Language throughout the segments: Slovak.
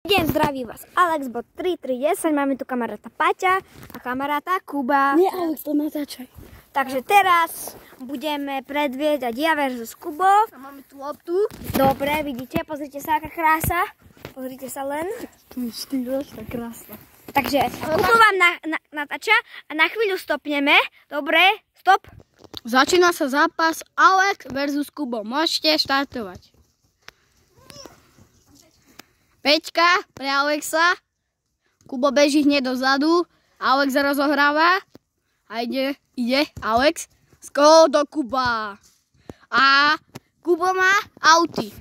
Deň, zdraví vás Alex, bod 3310, máme tu kamaráta Paťa a kamaráta Kuba. Nie, Alex, to natáčaj. Takže teraz budeme predviedať ja versus Kubo. A máme tu loptu. Dobre, vidíte, pozrite sa, aká krása. Pozrite sa len. Tu je štýločná krásna. Takže Kubo vám natáča a na chvíľu stopneme. Dobre, stop. Začína sa zápas Alex versus Kubo. Môžete štartovať. Peťka pre Alexa. Kubo beží hneď dozadu. Alex rozohráva. A ide Alex. Skol do Kuba. A Kubo má auty.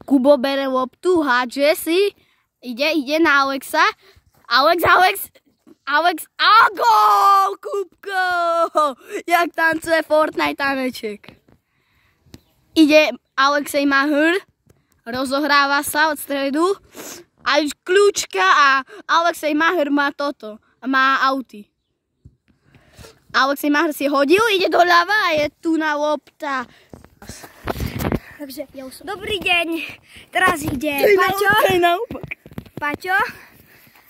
Kubo bere loptu, hádže si. Ide na Alexa. Alex. A gól! Kubko! Jak tancuje Fortnite taneček. Ide Alexej Mahr. Rozohráva sa od stredu. A kľúčka a Alexej Mahr má toto. Má auty. Alexej Mahr si hodil, ide doľava a je tu na lopta. Takže, dobrý deň. Teraz ide Paťo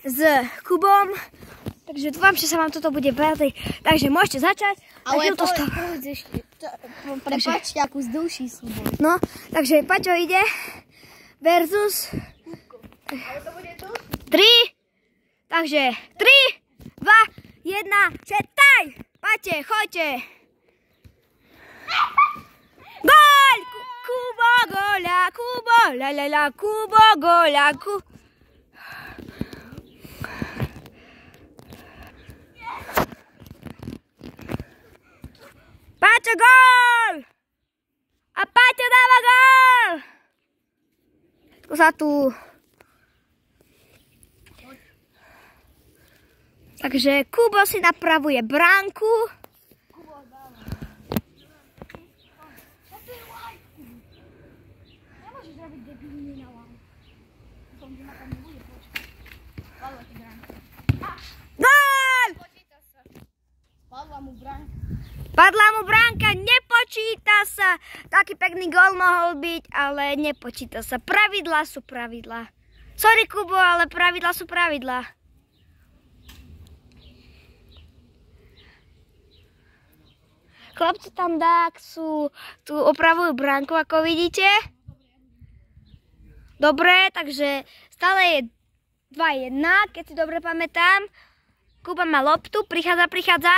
s Kubom. Takže dúfam, že sa vám toto bude páčiť. Takže môžete začať. Ale povedz ešte. Prepáčte, akú zdlší súboj. No, takže Paťo ide versus 3. Takže 3, 2, 1, četaj! Paťo, choďte! Gól! Kubo, góľa, Kubo, la, Kubo, góľa, Paťo, gól! A Paťo dáva gól! Sa tu. Takže Kubo si napravuje bránku. Gól! Padla mu bránka, nepočíta sa. Taký pekný gól mohol byť, ale nepočíta sa. Pravidlá sú pravidlá. Sorry, Kubo, ale pravidlá sú pravidlá. Chlapci tam tu opravujú bránku, ako vidíte. Dobre, takže stále je 2-1, keď si dobre pamätám. Kuba má loptu, prichádza.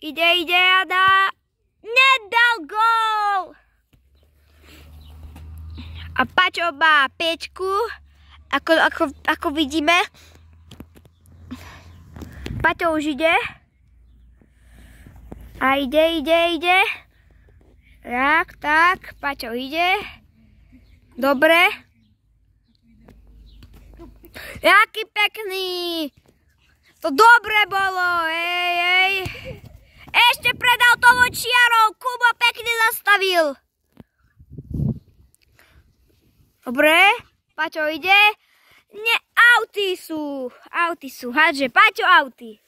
Ide a dá. Nedal gól! A Paťo má 5, ako vidíme. Paťo už ide. A ide. Tak, Paťo ide. Dobre. Jaký pekný. To dobre bolo, ej. Ešte predal toho čiarou, Kubo pekne zastavil. Dobre, Paťo ide. Nie, auty sú, hádže, Paťo auty.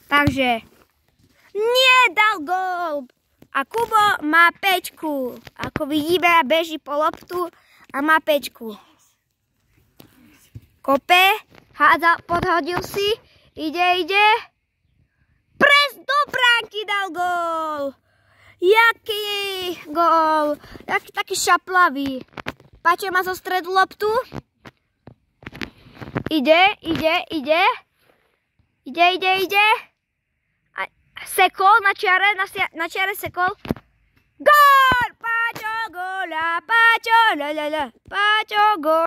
Takže, nedal gól. A Kubo má 5. Ako vidíme, beží po loptu a má 5. Kope, hádza, podhodil si, ide. Pres do bránky dal gól. Jaký gól, taký šaplavý. Paťo má zo stredu loptu. Ide. Sekol na čiare sekol. Gól! Paťo, góľa, Paťo, la, Paťo, gól.